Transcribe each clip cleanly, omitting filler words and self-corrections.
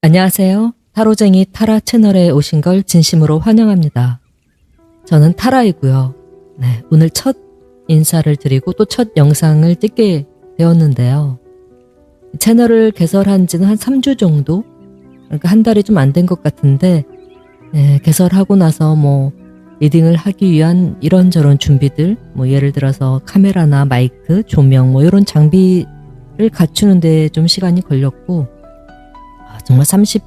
안녕하세요. 타로쟁이 타라 채널에 오신 걸 진심으로 환영합니다. 저는 타라이고요. 네, 오늘 첫 인사를 드리고 또 첫 영상을 찍게 되었는데요. 채널을 개설한 지는 한 3주 정도? 그러니까 한 달이 좀 안 된 것 같은데 개설하고 나서 리딩을 하기 위한 이런저런 준비들, 예를 들어서 카메라나 마이크, 조명 이런 장비를 갖추는 데 좀 시간이 걸렸고 정말 37,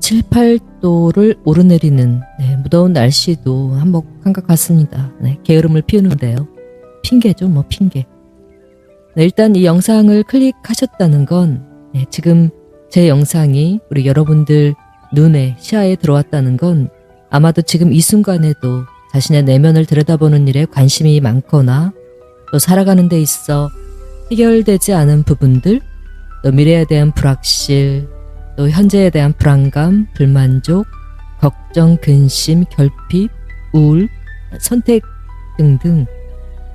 8도를 오르내리는 무더운 날씨도 한몫한 것 같습니다. 게으름을 피우는데요. 핑계죠, 핑계. 일단 이 영상을 클릭하셨다는 건 지금 제 영상이 우리 여러분들 눈에, 시야에 들어왔다는 건 아마도 지금 이 순간에도 자신의 내면을 들여다보는 일에 관심이 많거나 또 살아가는 데 있어 해결되지 않은 부분들, 또 미래에 대한 불확실, 또 현재에 대한 불안감, 불만족, 걱정, 근심, 결핍, 우울, 선택 등등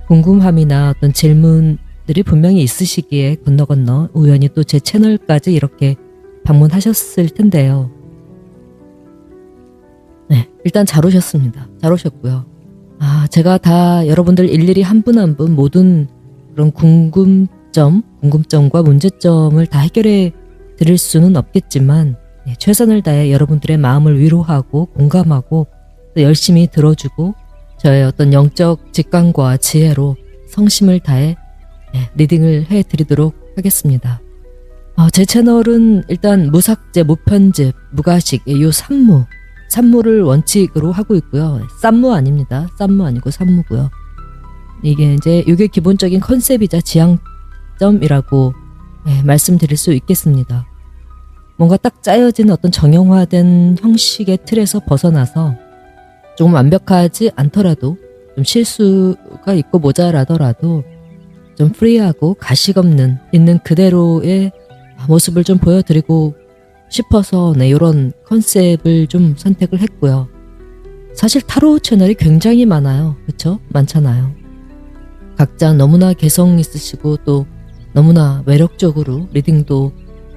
궁금함이나 어떤 질문들이 분명히 있으시기에 건너 우연히 또 제 채널까지 이렇게 방문하셨을 텐데요. 일단 잘 오셨습니다. 잘 오셨고요. 제가 다 여러분들 일일이 한 분 한 분 모든 그런 궁금점과 문제점을 다 해결해 드릴 수는 없겠지만 최선을 다해 여러분들의 마음을 위로하고 공감하고 또 열심히 들어주고 저의 어떤 영적 직감과 지혜로 성심을 다해 리딩을 해드리도록 하겠습니다. 제 채널은 일단 무삭제, 무편집, 무가식 이 산무를 원칙으로 하고 있고요. 쌈무 아닙니다. 쌈무 아니고 산무고요. 이게 기본적인 컨셉이자 지향점이라고 말씀드릴 수 있겠습니다. 뭔가 딱 짜여진 어떤 정형화된 형식의 틀에서 벗어나서 조금 완벽하지 않더라도 좀 실수가 있고 모자라더라도 좀 프리하고 가식 없는 있는 그대로의 모습을 좀 보여드리고 싶어서 이런 컨셉을 좀 선택을 했고요. 사실 타로 채널이 굉장히 많아요. 그렇죠? 많잖아요. 각자 너무나 개성 있으시고 또 너무나 매력적으로 리딩도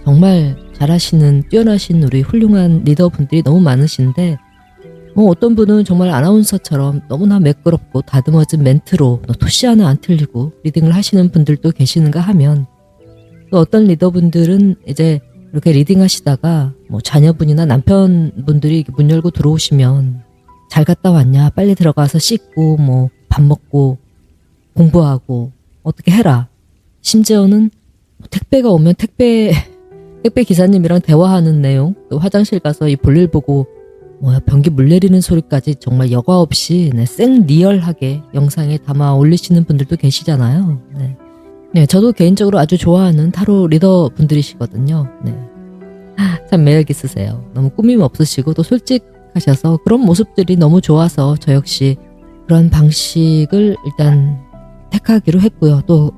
정말 잘하시는 뛰어나신 우리 훌륭한 리더분들이 너무 많으신데 어떤 분은 정말 아나운서처럼 너무나 매끄럽고 다듬어진 멘트로 토시 하나 안 틀리고 리딩을 하시는 분들도 계시는가 하면 또 어떤 리더분들은 이제 이렇게 리딩 하시다가 자녀분이나 남편분들이 문 열고 들어오시면 잘 갔다 왔냐, 빨리 들어가서 씻고 밥 먹고 공부하고 어떻게 해라. 심지어는 택배가 오면 택배 기사님이랑 대화하는 내용, 또 화장실 가서 이 볼일 보고 변기 물 내리는 소리까지 정말 여과 없이 생 리얼하게 영상에 담아 올리시는 분들도 계시잖아요. 저도 개인적으로 아주 좋아하는 타로 리더 분들이시거든요. 참 매력 있으세요. 너무 꾸밈 없으시고 또 솔직하셔서 그런 모습들이 너무 좋아서 저 역시 그런 방식을 일단 택하기로 했고요. 또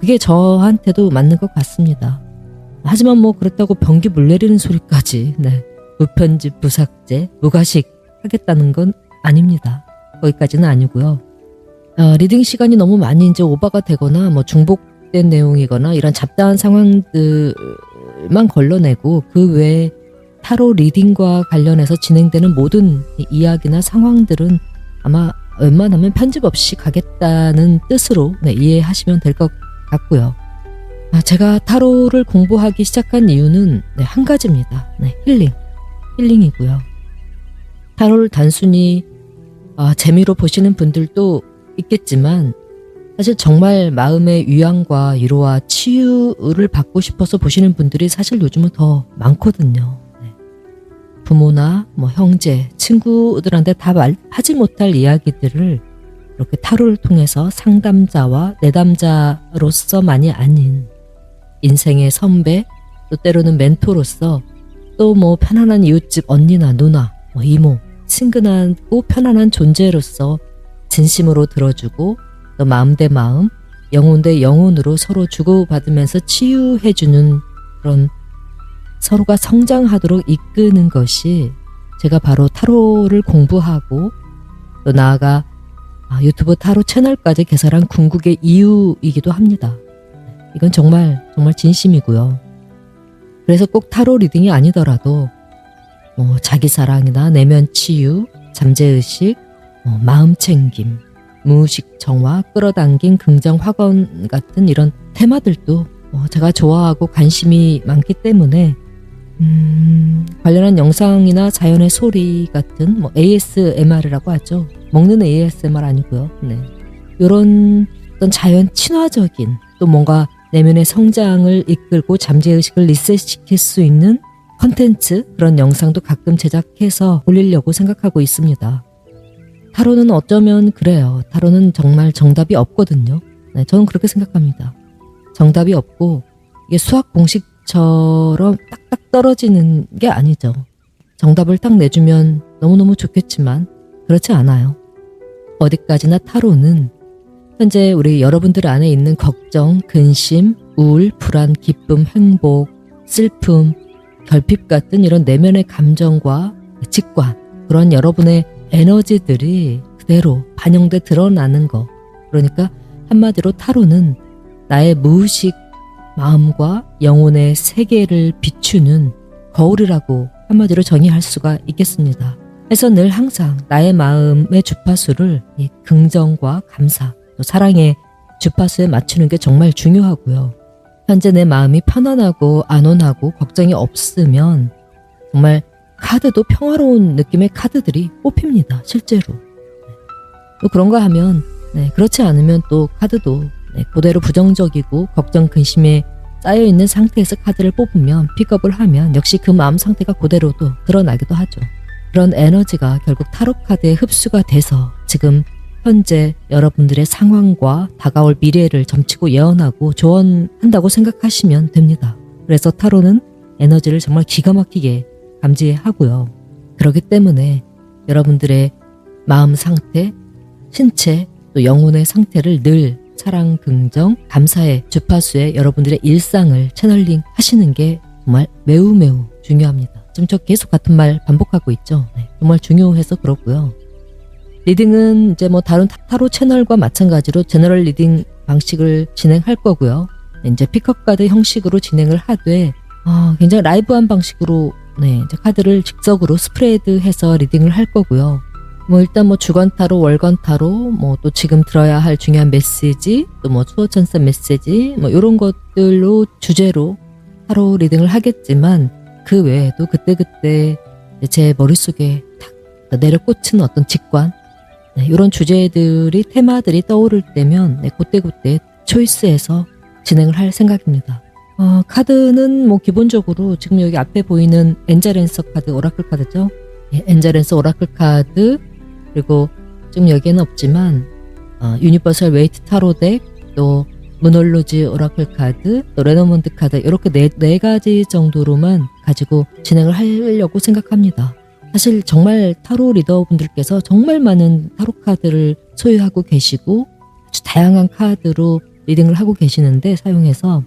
그게 저한테도 맞는 것 같습니다. 하지만 그렇다고 변기 물 내리는 소리까지 무편집, 무삭제, 무가식 하겠다는 건 아닙니다. 거기까지는 아니고요. 리딩 시간이 너무 많이 이제 오버가 되거나 중복된 내용이거나 이런 잡다한 상황들만 걸러내고 그 외에 타로 리딩과 관련해서 진행되는 모든 이야기나 상황들은 아마 웬만하면 편집 없이 가겠다는 뜻으로 이해하시면 될 것 같고요. 제가 타로를 공부하기 시작한 이유는 한 가지입니다. 힐링이고요. 타로를 단순히 재미로 보시는 분들도 있겠지만 사실 정말 마음의 위안과 위로와 치유를 받고 싶어서 보시는 분들이 사실 요즘은 더 많거든요. 부모나 형제, 친구들한테 다 하지 못할 이야기들을 이렇게 타로를 통해서 상담자와 내담자로서만이 아닌 인생의 선배, 또 때로는 멘토로서 또 편안한 이웃집 언니나 누나, 이모, 친근하고 편안한 존재로서 진심으로 들어주고 또 마음 대 마음, 영혼 대 영혼으로 서로 주고받으면서 치유해주는 그런 서로가 성장하도록 이끄는 것이 제가 바로 타로를 공부하고 또 나아가 유튜브 타로 채널까지 개설한 궁극의 이유이기도 합니다. 이건 정말 진심이고요. 그래서 꼭 타로 리딩이 아니더라도 뭐 자기사랑이나 내면 치유, 잠재의식, 마음챙김, 무의식 정화, 끌어당긴 긍정 확언 같은 이런 테마들도 제가 좋아하고 관심이 많기 때문에 관련한 영상이나 자연의 소리 같은 ASMR이라고 하죠. 먹는 ASMR 아니고요. 네. 이런 어떤 자연 친화적인 또 뭔가 내면의 성장을 이끌고 잠재의식을 리셋시킬 수 있는 컨텐츠 그런 영상도 가끔 제작해서 올리려고 생각하고 있습니다. 타로는 어쩌면 그래요. 타로는 정말 정답이 없거든요. 네, 저는 그렇게 생각합니다. 정답이 없고 이게 수학 공식처럼 딱딱 떨어지는 게 아니죠. 정답을 딱 내주면 너무너무 좋겠지만 그렇지 않아요. 어디까지나 타로는 현재 우리 여러분들 안에 있는 걱정, 근심, 우울, 불안, 기쁨, 행복, 슬픔, 결핍 같은 이런 내면의 감정과 직관, 그런 여러분의 에너지들이 그대로 반영돼 드러나는 거. 그러니까 한마디로 타로는 나의 무의식 마음과 영혼의 세계를 비추는 거울이라고 한마디로 정의할 수가 있겠습니다. 그래서 늘 항상 나의 마음의 주파수를 이 긍정과 감사, 또 사랑의 주파수에 맞추는 게 정말 중요하고요. 현재 내 마음이 편안하고 안온하고 걱정이 없으면 정말 카드도 평화로운 느낌의 카드들이 뽑힙니다. 실제로. 또 그런가 하면 그렇지 않으면 또 카드도 그대로 부정적이고 걱정 근심에 쌓여있는 상태에서 카드를 뽑으면 픽업을 하면 역시 그 마음 상태가 그대로도 드러나기도 하죠. 그런 에너지가 결국 타로 카드에 흡수가 돼서 지금 현재 여러분들의 상황과 다가올 미래를 점치고 예언하고 조언한다고 생각하시면 됩니다. 그래서 타로는 에너지를 정말 기가 막히게 감지하고요. 그렇기 때문에 여러분들의 마음 상태, 신체, 또 영혼의 상태를 늘 사랑, 긍정, 감사의 주파수에 여러분들의 일상을 채널링 하시는 게 정말 매우 중요합니다. 지금 저 계속 같은 말 반복하고 있죠. 정말 중요해서 그렇고요. 리딩은 이제 다른 타로 채널과 마찬가지로 제너럴 리딩 방식을 진행할 거고요. 이제 픽업 카드 형식으로 진행을 하되 굉장히 라이브한 방식으로 이제 카드를 직접으로 스프레드해서 리딩을 할 거고요. 일단 주간 타로, 월간 타로, 또 지금 들어야 할 중요한 메시지, 또 수호천사 메시지, 이런 것들로 주제로 타로 리딩을 하겠지만 그 외에도 그때그때 제 머릿속에 탁 내려꽂히는 어떤 직관, 이런 주제들이 테마들이 떠오를 때면 그때 초이스해서 진행을 할 생각입니다. 카드는 기본적으로 지금 여기 앞에 보이는 엔젤 앤서 카드, 오라클 카드죠. 엔젤 앤서 오라클 카드, 그리고 지금 여기에는 없지만 유니버설 웨이트 타로 덱, 또 무놀로지 오라클 카드, 또 레너먼드 카드, 이렇게 네 가지 정도로만 가지고 진행을 하려고 생각합니다. 사실 정말 타로 리더분들께서 정말 많은 타로 카드를 소유하고 계시고 아주 다양한 카드로 리딩을 하고 계시는데 사용해서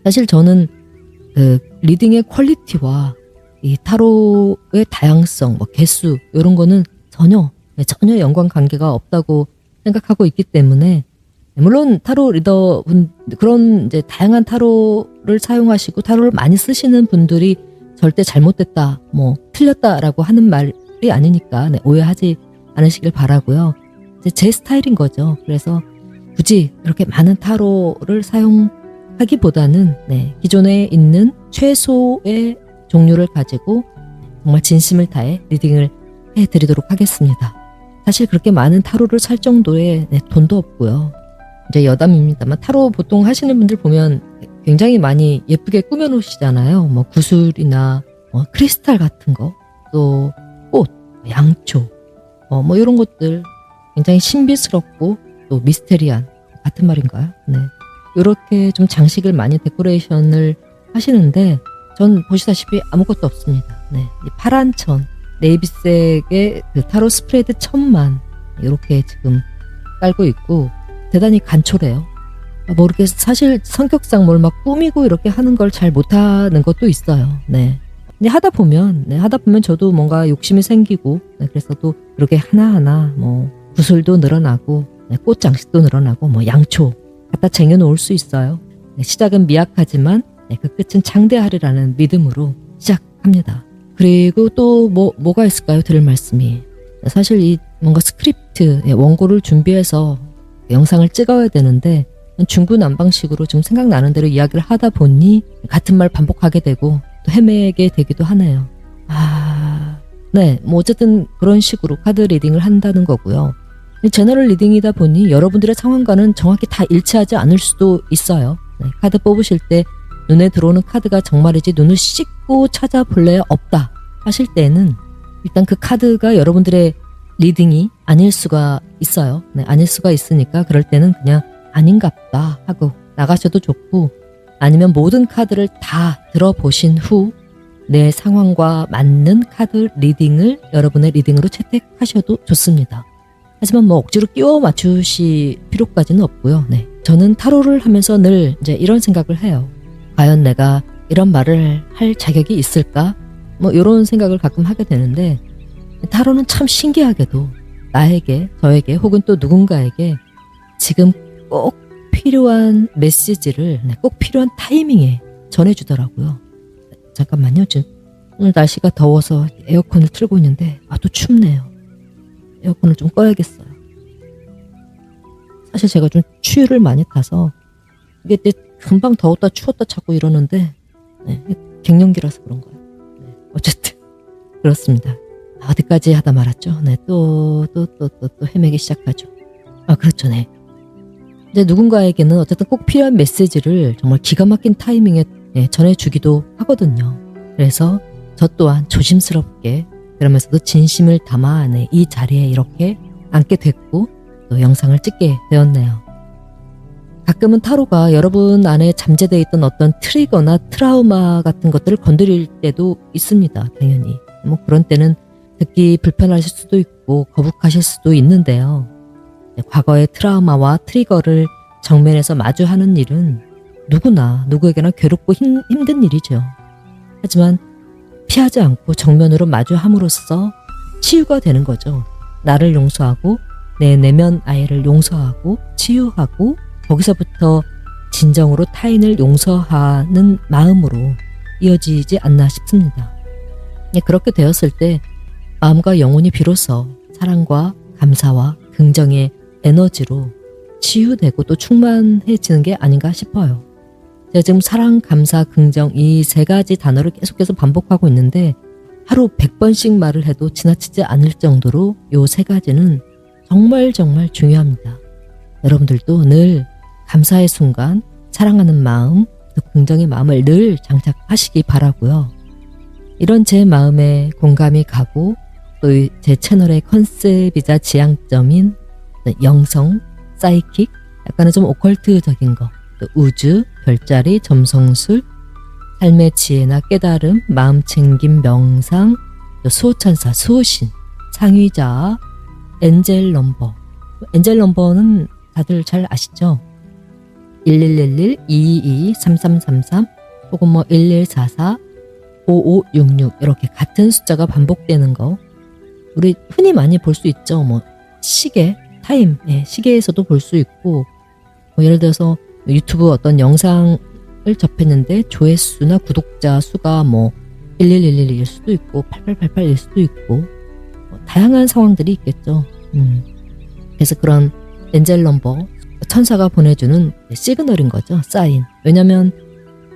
사실 저는 그 리딩의 퀄리티와 이 타로의 다양성, 개수 이런 거는 전혀 연관관계가 없다고 생각하고 있기 때문에 물론 타로 리더분 그런 이제 다양한 타로를 사용하시고 타로를 많이 쓰시는 분들이 절대 잘못됐다, 틀렸다라고 하는 말이 아니니까 오해하지 않으시길 바라고요. 이제 제 스타일인 거죠. 그래서 굳이 이렇게 많은 타로를 사용하기보다는 기존에 있는 최소의 종류를 가지고 정말 진심을 다해 리딩을 해드리도록 하겠습니다. 사실 그렇게 많은 타로를 살 정도의 돈도 없고요. 이제 여담입니다만 타로 보통 하시는 분들 보면 굉장히 많이 예쁘게 꾸며놓으시잖아요. 구슬이나 크리스탈 같은 거, 또 꽃, 양초, 이런 것들 굉장히 신비스럽고 또 미스테리한 같은 말인가요? 이렇게 좀 장식을 많이 데코레이션을 하시는데 전 보시다시피 아무것도 없습니다. 이 파란 천, 네이비색의 그 타로 스프레드 천만 이렇게 지금 깔고 있고 대단히 간촐해요. 이렇게 사실 성격상 뭘 막 꾸미고 이렇게 하는 걸 잘 못하는 것도 있어요. 근데 하다 보면 저도 뭔가 욕심이 생기고 그래서 또 그렇게 하나하나 구슬도 늘어나고 꽃 장식도 늘어나고 양초 갖다 쟁여놓을 수 있어요. 시작은 미약하지만 네, 그 끝은 창대하리라는 믿음으로 시작합니다. 그리고 또 뭐가 있을까요? 드릴 말씀이. 사실 이 뭔가 스크립트, 원고를 준비해서 영상을 찍어야 되는데 중구난방식으로 지금 생각나는 대로 이야기를 하다 보니 같은 말 반복하게 되고 또 헤매게 되기도 하네요. 네, 뭐 어쨌든 그런 식으로 카드 리딩을 한다는 거고요. 제너럴 리딩이다 보니 여러분들의 상황과는 정확히 다 일치하지 않을 수도 있어요. 네, 카드 뽑으실 때 눈에 들어오는 카드가 정말이지 눈을 씻고 찾아볼래야 없다 하실 때는 일단 그 카드가 여러분들의 리딩이 아닐 수가 있어요. 네, 아닐 수가 있으니까 그럴 때는 그냥 아닌갑다 하고 나가셔도 좋고, 아니면 모든 카드를 다 들어보신 후 내 상황과 맞는 카드 리딩을 여러분의 리딩으로 채택하셔도 좋습니다. 하지만 뭐 억지로 끼워 맞추실 필요까지는 없고요. 네, 저는 타로를 하면서 늘 이제 이런 생각을 해요. 과연 내가 이런 말을 할 자격이 있을까? 뭐 이런 생각을 가끔 하게 되는데, 타로는 참 신기하게도 나에게, 저에게 혹은 또 누군가에게 지금 꼭 필요한 메시지를 꼭 필요한 타이밍에 전해주더라고요. 잠깐만요. 지금 오늘 날씨가 더워서 에어컨을 틀고 있는데 또 춥네요. 에어컨을 좀 꺼야겠어요. 사실 제가 좀 추위를 많이 타서 이게 금방 더웠다 추웠다 자꾸 이러는데 갱년기라서 그런 거예요. 네, 어쨌든 그렇습니다. 어디까지 하다 말았죠. 네, 또 헤매기 시작하죠. 그렇죠. 네. 이제 누군가에게는 어쨌든 꼭 필요한 메시지를 정말 기가 막힌 타이밍에 전해주기도 하거든요. 그래서 저 또한 조심스럽게 그러면서도 진심을 담아 이 자리에 이렇게 앉게 됐고 또 영상을 찍게 되었네요. 가끔은 타로가 여러분 안에 잠재되어 있던 어떤 트리거나 트라우마 같은 것들을 건드릴 때도 있습니다. 당연히. 뭐 그런 때는 듣기 불편하실 수도 있고 거북하실 수도 있는데요. 과거의 트라우마와 트리거를 정면에서 마주하는 일은 누구에게나 괴롭고 힘든 일이죠. 하지만 피하지 않고 정면으로 마주함으로써 치유가 되는 거죠. 나를 용서하고 내 내면 아이를 용서하고 치유하고 거기서부터 진정으로 타인을 용서하는 마음으로 이어지지 않나 싶습니다. 그렇게 되었을 때 마음과 영혼이 비로소 사랑과 감사와 긍정의 에너지로 치유되고 또 충만해지는 게 아닌가 싶어요. 제가 지금 사랑, 감사, 긍정 이 세 가지 단어를 계속해서 반복하고 있는데 하루 100번씩 말을 해도 지나치지 않을 정도로 이 세 가지는 정말 중요합니다. 여러분들도 늘 감사의 순간, 사랑하는 마음, 또 긍정의 마음을 늘 장착하시기 바라고요. 이런 제 마음에 공감이 가고 또 제 채널의 컨셉이자 지향점인 영성, 사이킥, 약간은 좀 오컬트적인 거, 또 우주, 별자리, 점성술, 삶의 지혜나 깨달음, 마음챙김, 명상, 또 수호천사, 수호신, 상위자, 엔젤 넘버. 엔젤 넘버는 다들 잘 아시죠? 1111, 222, 3333 혹은 1144, 5566 이렇게 같은 숫자가 반복되는 거 우리 흔히 많이 볼 수 있죠. 시계, 타임, 시계에서도 볼 수 있고 예를 들어서 유튜브 어떤 영상을 접했는데 조회수나 구독자 수가 11111일 수도 있고 8888일 수도 있고 다양한 상황들이 있겠죠. 그래서 그런 엔젤 넘버, 천사가 보내주는 시그널인 거죠. 사인. 왜냐면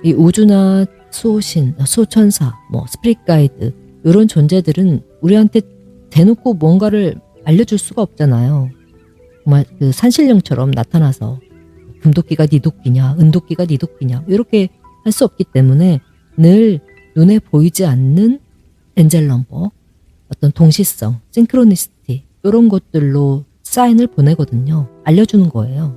이 우주나 수호신, 수호천사, 스피릿 가이드 이런 존재들은 우리한테 대놓고 뭔가를 알려줄 수가 없잖아요. 정말 그 산신령처럼 나타나서 금도끼가 네 도끼냐, 은도끼가 네 도끼냐 이렇게 할 수 없기 때문에 늘 눈에 보이지 않는 엔젤 넘버, 어떤 동시성, 싱크로니시티 이런 것들로 사인을 보내거든요. 알려주는 거예요.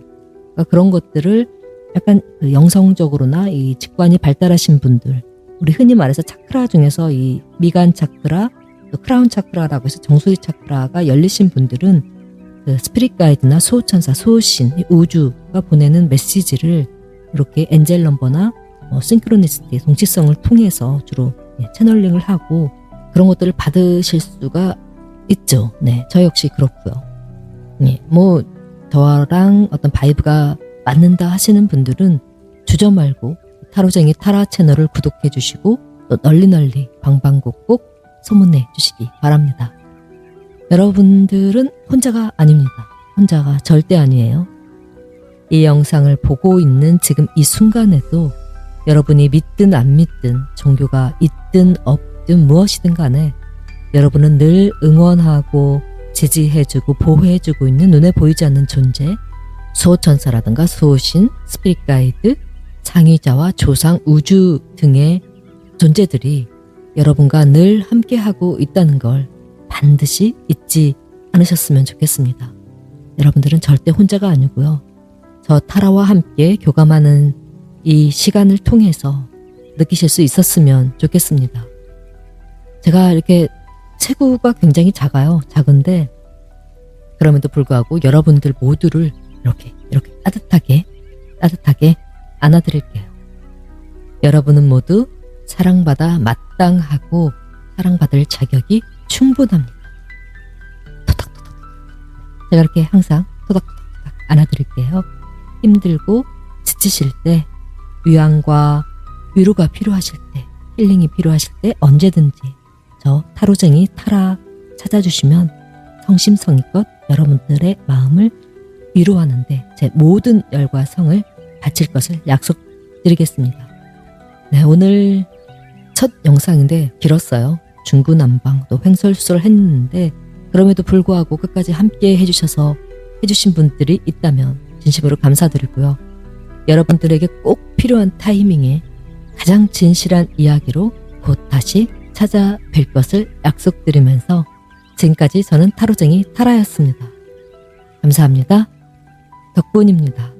그러니까 그런 것들을 약간 그 영성적으로나 이 직관이 발달하신 분들, 우리 흔히 말해서 차크라 중에서 이 미간 차크라, 또 크라운 차크라라고 해서 정수리 차크라가 열리신 분들은 그 스피릿 가이드나 수호천사, 수호신, 우주가 보내는 메시지를 이렇게 엔젤 넘버나 싱크로니시티, 동시성을 통해서 주로 채널링을 하고 그런 것들을 받으실 수가 있죠. 네, 저 역시 그렇고요. 저랑 어떤 바이브가 맞는다 하시는 분들은 주저 말고 타로쟁이 타라 채널을 구독해 주시고 또 널리 방방곡곡 소문내 주시기 바랍니다. 여러분들은 혼자가 아닙니다. 혼자가 절대 아니에요. 이 영상을 보고 있는 지금 이 순간에도 여러분이 믿든 안 믿든 종교가 있든 없든 무엇이든 간에 여러분은 늘 응원하고 지지해주고 보호해주고 있는 눈에 보이지 않는 존재, 수호천사라든가 수호신, 스피릿 가이드, 상위자와 조상, 우주 등의 존재들이 여러분과 늘 함께하고 있다는 걸 반드시 잊지 않으셨으면 좋겠습니다. 여러분들은 절대 혼자가 아니고요. 저 타라와 함께 교감하는 이 시간을 통해서 느끼실 수 있었으면 좋겠습니다. 제가 이렇게 체구가 굉장히 작아요. 작은데 그럼에도 불구하고 여러분들 모두를 이렇게 따뜻하게 안아드릴게요. 여러분은 모두 사랑받아 마땅하고 사랑받을 자격이 충분합니다. 토닥토닥. 제가 이렇게 항상 토닥토닥 안아드릴게요. 힘들고 지치실 때, 위안과 위로가 필요하실 때, 힐링이 필요하실 때 언제든지 저 타로쟁이 타라 찾아주시면 성심성의껏 여러분들의 마음을 위로하는데 제 모든 열과 성을 바칠 것을 약속드리겠습니다. 네, 오늘 첫 영상인데 길었어요. 중구난방 또 횡설수설 했는데 그럼에도 불구하고 끝까지 함께 해주신 분들이 있다면 진심으로 감사드리고요. 여러분들에게 꼭 필요한 타이밍에 가장 진실한 이야기로 곧 다시 찾아뵐 것을 약속드리면서 지금까지 저는 타로쟁이 타라였습니다. 감사합니다. 덕분입니다.